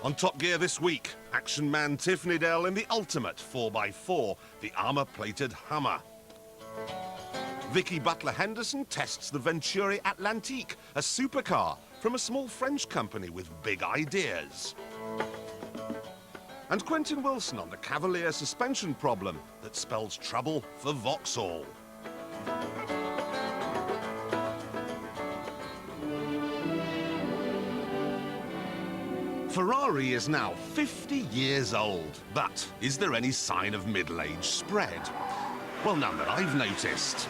On Top Gear this week, action man Tiffany Dell in the ultimate 4x4, the armour-plated Hummer. Vicky Butler-Henderson tests the Venturi Atlantique, a supercar from a small French company with big ideas. And Quentin Wilson on the Cavalier suspension problem that spells trouble for Vauxhall. Ferrari is now 50 years old, but is there any sign of middle-age spread? Well, none that I've noticed.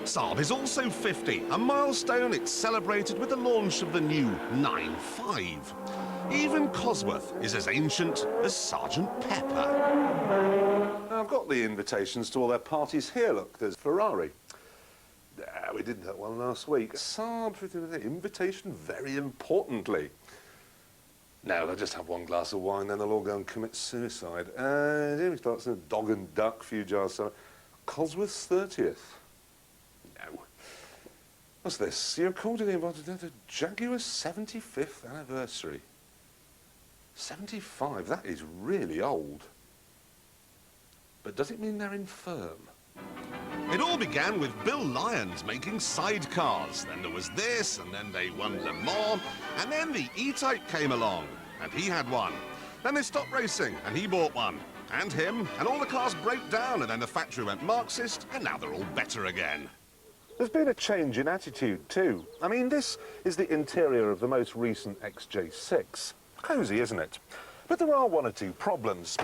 Saab is also 50, a milestone it's celebrated with the launch of the new 9.5. Even Cosworth is as ancient as Sergeant Pepper. I've got the invitations to all their parties here. Look, there's Ferrari. We did that one last week. Saab, invitation very importantly. No, they'll just have one glass of wine, then they'll all go and commit suicide. Jeremy Clarkson, dog and duck, few jars. So, Cosworth's 30th. No. What's this? You're calling about the Jaguar 75th anniversary. 75? That is really old. But does it mean they're infirm? It all began with Bill Lyons making sidecars. Then there was this, and then they won Le Mans, and then the E-Type came along, and he had one. Then they stopped racing, and he bought one. And him, and all the cars broke down, and then the factory went Marxist, and now they're all better again. There's been a change in attitude, too. I mean, this is the interior of the most recent XJ6. Cosy, isn't it? But there are one or two problems.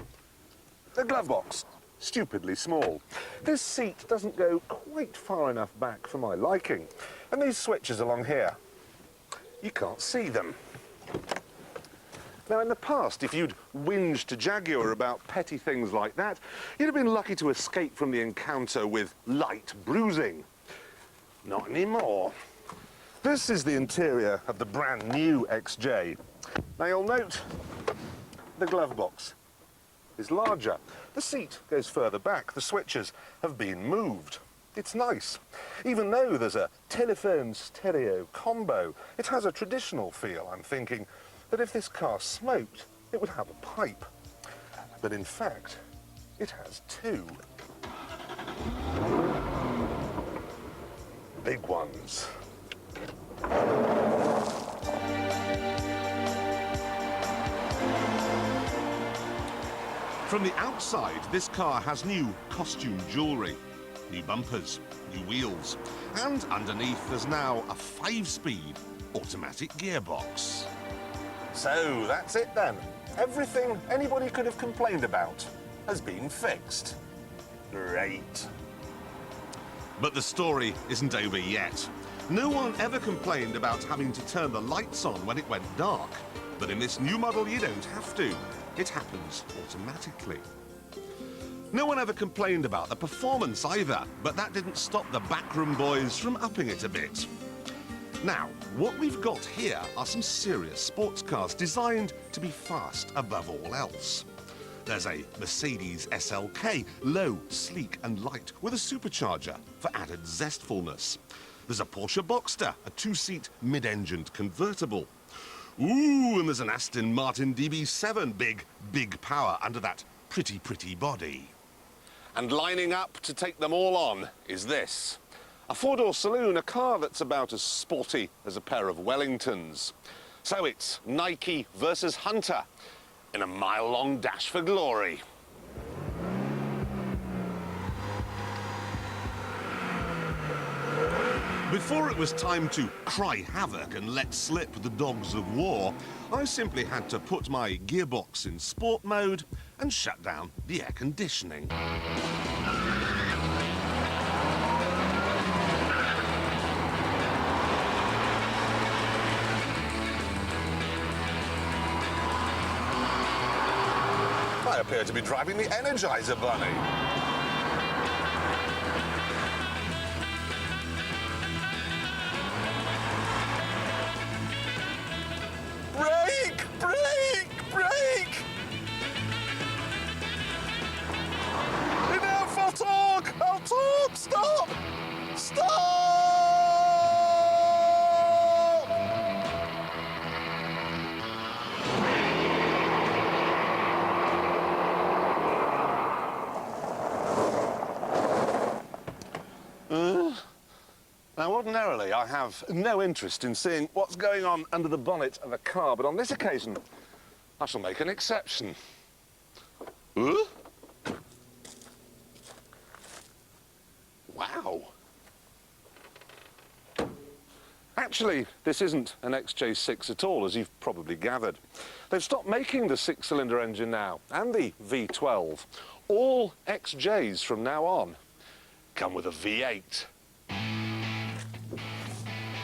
The glove box. Stupidly small. This seat doesn't go quite far enough back for my liking. And these switches along here, you can't see them. Now, in the past, if you'd whinged to Jaguar about petty things like that, you'd have been lucky to escape from the encounter with light bruising. Not anymore. This is the interior of the brand new XJ. Now, you'll note the glove box is larger. The seat goes further back. The switches have been moved. It's nice. Even though there's a telephone stereo combo, it has a traditional feel. I'm thinking that if this car smoked, it would have a pipe. But in fact, it has two. Big ones. From the outside, this car has new costume jewellery, new bumpers, new wheels, and underneath there's now a 5-speed automatic gearbox. So that's it then. Everything anybody could have complained about has been fixed. Great. But the story isn't over yet. No one ever complained about having to turn the lights on when it went dark. But in this new model, you don't have to. It happens automatically. No one ever complained about the performance either, but that didn't stop the backroom boys from upping it a bit. Now, what we've got here are some serious sports cars designed to be fast above all else. There's a Mercedes SLK, low, sleek and light, with a supercharger for added zestfulness. There's a Porsche Boxster, a 2-seat mid-engined convertible. Ooh, and there's an Aston Martin DB7, big power under that pretty body. And lining up to take them all on is this. A 4-door saloon, a car that's about as sporty as a pair of Wellingtons. So it's Nike versus Hunter in a mile-long dash for glory. Before it was time to cry havoc and let slip the dogs of war, I simply had to put my gearbox in sport mode and shut down the air conditioning. I appear to be driving the Energizer Bunny. Brake! Enough, I'll talk! Stop! Now, ordinarily, I have no interest in seeing what's going on under the bonnet of a car, but on this occasion, I shall make an exception. Huh? Wow. Actually, this isn't an XJ6 at all, as you've probably gathered. They've stopped making the six-cylinder engine now, and the V12. All XJs from now on come with a V8.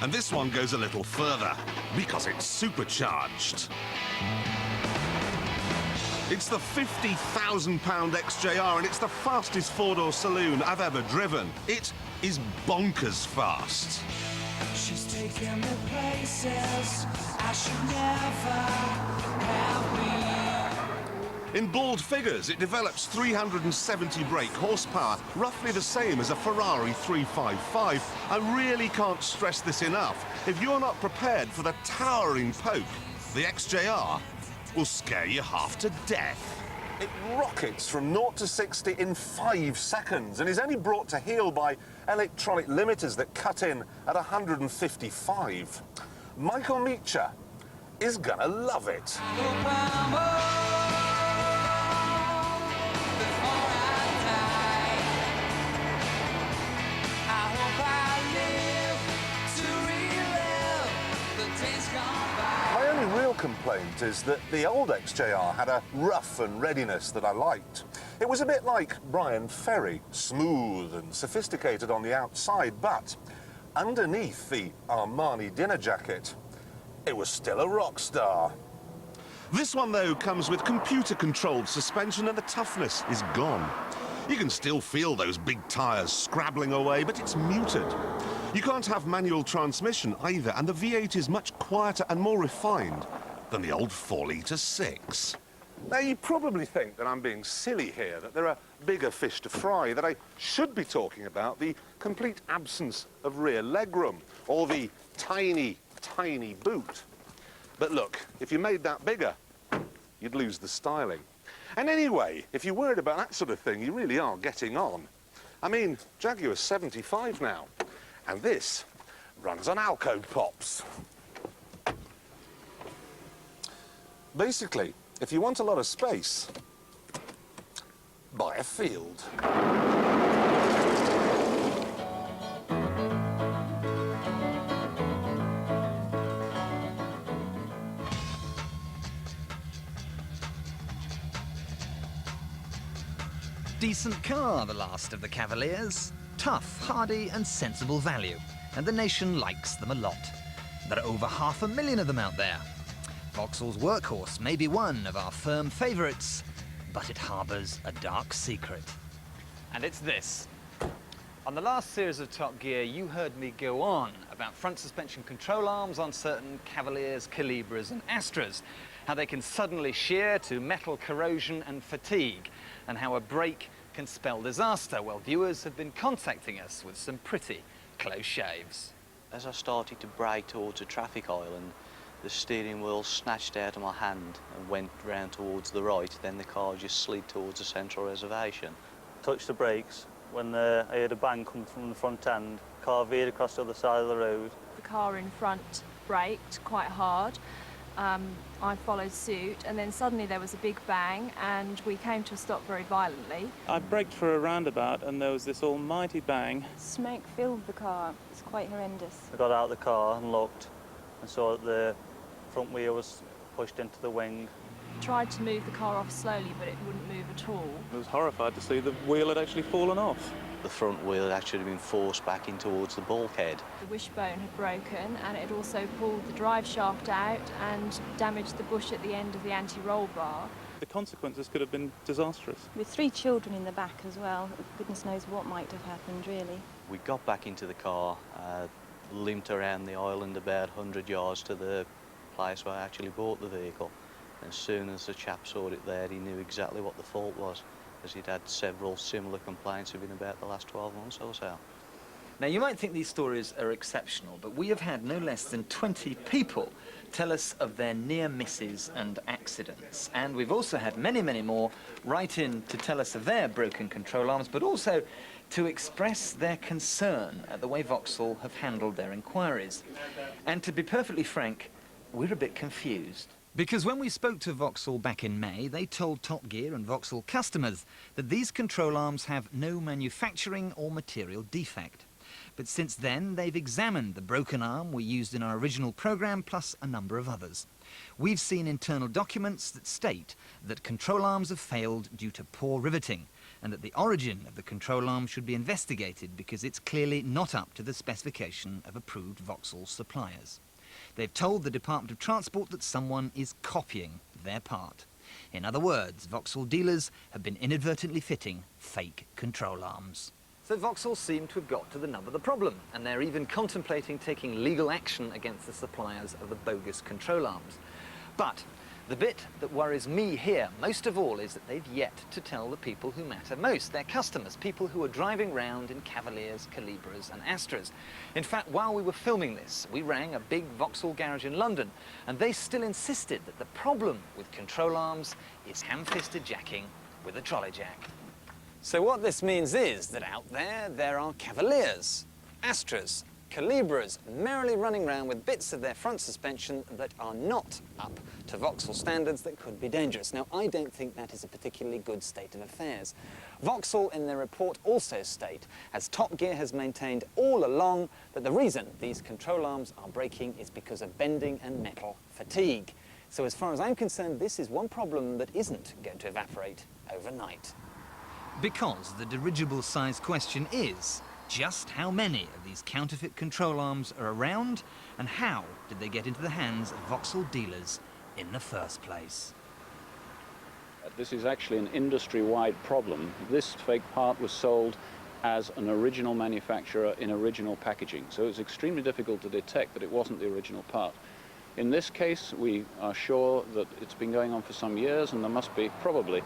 And this one goes a little further, because it's supercharged. It's the £50,000 XJR, and it's the fastest four-door saloon I've ever driven. It is bonkers fast. She's taking me places I should never have been. In bald figures, it develops 370 brake horsepower, roughly the same as a Ferrari 355. I really can't stress this enough. If you're not prepared for the towering poke, the XJR will scare you half to death. It rockets from 0 to 60 in 5 seconds and is only brought to heel by electronic limiters that cut in at 155. Michael Meacher is gonna love it. My only real complaint is that the old XJR had a rough and readiness that I liked. It was a bit like Brian Ferry, smooth and sophisticated on the outside, but underneath the Armani dinner jacket, it was still a rock star. This one, though, comes with computer-controlled suspension and the toughness is gone. You can still feel those big tyres scrabbling away, but it's muted. You can't have manual transmission either, and the V8 is much quieter and more refined than the old 4-litre 6. Now, you probably think that I'm being silly here, that there are bigger fish to fry, that I should be talking about the complete absence of rear legroom, or the tiny, tiny boot. But look, if you made that bigger, you'd lose the styling. And anyway, if you're worried about that sort of thing, you really are getting on. I mean, Jaguar's 75 now, and this runs on Alco Pops. Basically, if you want a lot of space, buy a Field. Decent car, the last of the Cavaliers. Tough, hardy and sensible value. And the nation likes them a lot. There are over 500,000 of them out there. Vauxhall's workhorse may be one of our firm favourites, but it harbours a dark secret. And it's this. On the last series of Top Gear, you heard me go on about front suspension control arms on certain Cavaliers, Calibras and Astras, how they can suddenly shear to metal corrosion and fatigue, and how a brake can spell disaster. Well, viewers have been contacting us with some pretty close shaves. As I started to brake towards a traffic island, the steering wheel snatched out of my hand and went round towards the right, then the car just slid towards the central reservation. Touched the brakes when I heard a bang come from the front end. Car veered across the other side of the road. The car in front braked quite hard. I followed suit, and then suddenly there was a big bang and we came to a stop very violently. I braked for a roundabout and there was this almighty bang. Smoke filled the car. It's quite horrendous. I got out of the car and looked and saw that the front wheel was pushed into the wing. Tried to move the car off slowly, but it wouldn't move at all. I was horrified to see the wheel had actually fallen off. The front wheel had actually been forced back in towards the bulkhead. The wishbone had broken, and it had also pulled the drive shaft out and damaged the bush at the end of the anti-roll bar. The consequences could have been disastrous. With 3 children in the back as well, goodness knows what might have happened, really. We got back into the car, limped around the island about 100 yards to the place where I actually bought the vehicle. As soon as the chap saw it there, he knew exactly what the fault was, as he'd had several similar complaints within about the last 12 months or so. Now, you might think these stories are exceptional, but we have had no less than 20 people tell us of their near misses and accidents. And we've also had many, many more write in to tell us of their broken control arms, but also to express their concern at the way Vauxhall have handled their inquiries. And to be perfectly frank, we're a bit confused. Because when we spoke to Vauxhall back in May, they told Top Gear and Vauxhall customers that these control arms have no manufacturing or material defect. But since then, they've examined the broken arm we used in our original programme, plus a number of others. We've seen internal documents that state that control arms have failed due to poor riveting, and that the origin of the control arm should be investigated because it's clearly not up to the specification of approved Vauxhall suppliers. They've told the Department of Transport that someone is copying their part. In other words, Vauxhall dealers have been inadvertently fitting fake control arms. So Vauxhall seem to have got to the nub of the problem, and they're even contemplating taking legal action against the suppliers of the bogus control arms. But the bit that worries me here most of all is that they've yet to tell the people who matter most, their customers, people who are driving round in Cavaliers, Calibras and Astras. In fact, while we were filming this, we rang a big Vauxhall garage in London, and they still insisted that the problem with control arms is ham-fisted jacking with a trolley jack. So what this means is that out there are Cavaliers, Astras, Calibras merrily running around with bits of their front suspension that are not up to Vauxhall standards that could be dangerous. Now, I don't think that is a particularly good state of affairs. Vauxhall in their report also state, as Top Gear has maintained all along, that the reason these control arms are breaking is because of bending and metal fatigue. So as far as I'm concerned, this is one problem that isn't going to evaporate overnight. Because the dirigible size question is, just how many of these counterfeit control arms are around, and how did they get into the hands of Vauxhall dealers in the first place? This is actually an industry-wide problem. This fake part was sold as an original manufacturer in original packaging, so it's extremely difficult to detect that it wasn't the original part. In this case, we are sure that it's been going on for some years, and there must be probably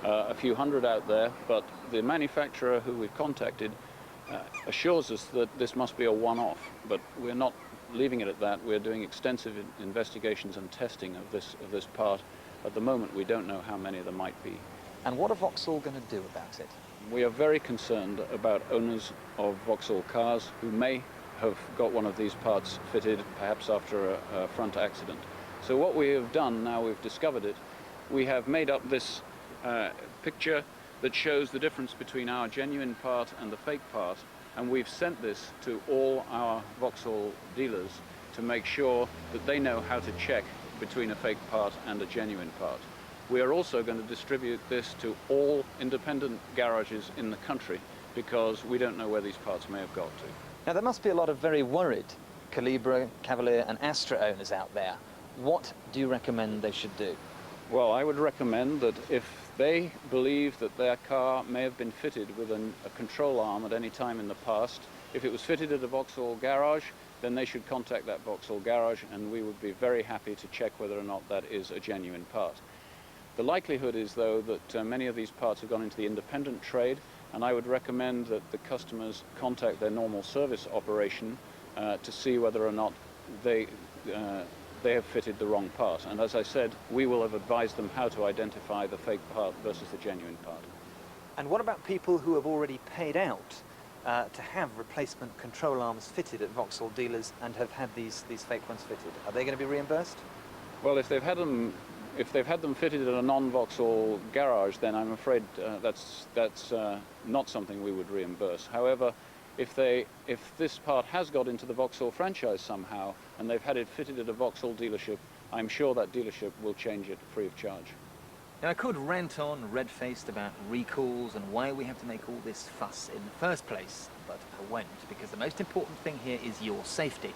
a few hundred out there, but the manufacturer who we've contacted assures us that this must be a one-off, but we're not leaving it at that. We're doing extensive investigations and testing of this part. At the moment, we don't know how many there might be. And what are Vauxhall going to do about it? We are very concerned about owners of Vauxhall cars who may have got one of these parts fitted, perhaps after a front accident. So what we have done, now we've discovered it, we have made up this picture that shows the difference between our genuine part and the fake part, and we've sent this to all our Vauxhall dealers to make sure that they know how to check between a fake part and a genuine part. We are also going to distribute this to all independent garages in the country because we don't know where these parts may have got to. Now, there must be a lot of very worried Calibra, Cavalier and Astra owners out there. What do you recommend they should do? Well, I would recommend that if they believe that their car may have been fitted with a control arm at any time in the past, if it was fitted at a Vauxhall garage, then they should contact that Vauxhall garage, and we would be very happy to check whether or not that is a genuine part. The likelihood is, though, that many of these parts have gone into the independent trade, and I would recommend that the customers contact their normal service operation to see whether or not they have fitted the wrong part. And as I said, we will have advised them how to identify the fake part versus the genuine part. And what about people who have already paid out to have replacement control arms fitted at Vauxhall dealers and have had these fake ones fitted? Are they going to be reimbursed? Well, if they've had them fitted at a non-Vauxhall garage, then I'm afraid that's not something we would reimburse. However, if this part has got into the Vauxhall franchise somehow and they've had it fitted at a Vauxhall dealership, I'm sure that dealership will change it free of charge. Now, I could rant on red-faced about recalls and why we have to make all this fuss in the first place, but I won't, because the most important thing here is your safety.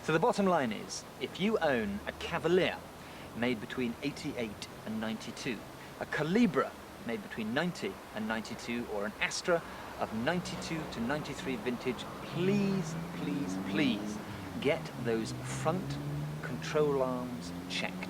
So the bottom line is, if you own a Cavalier made between 88 and 92, a Calibra made between 90 and 92, or an Astra of 92 to 93 vintage, please, please, please get those front control arms checked.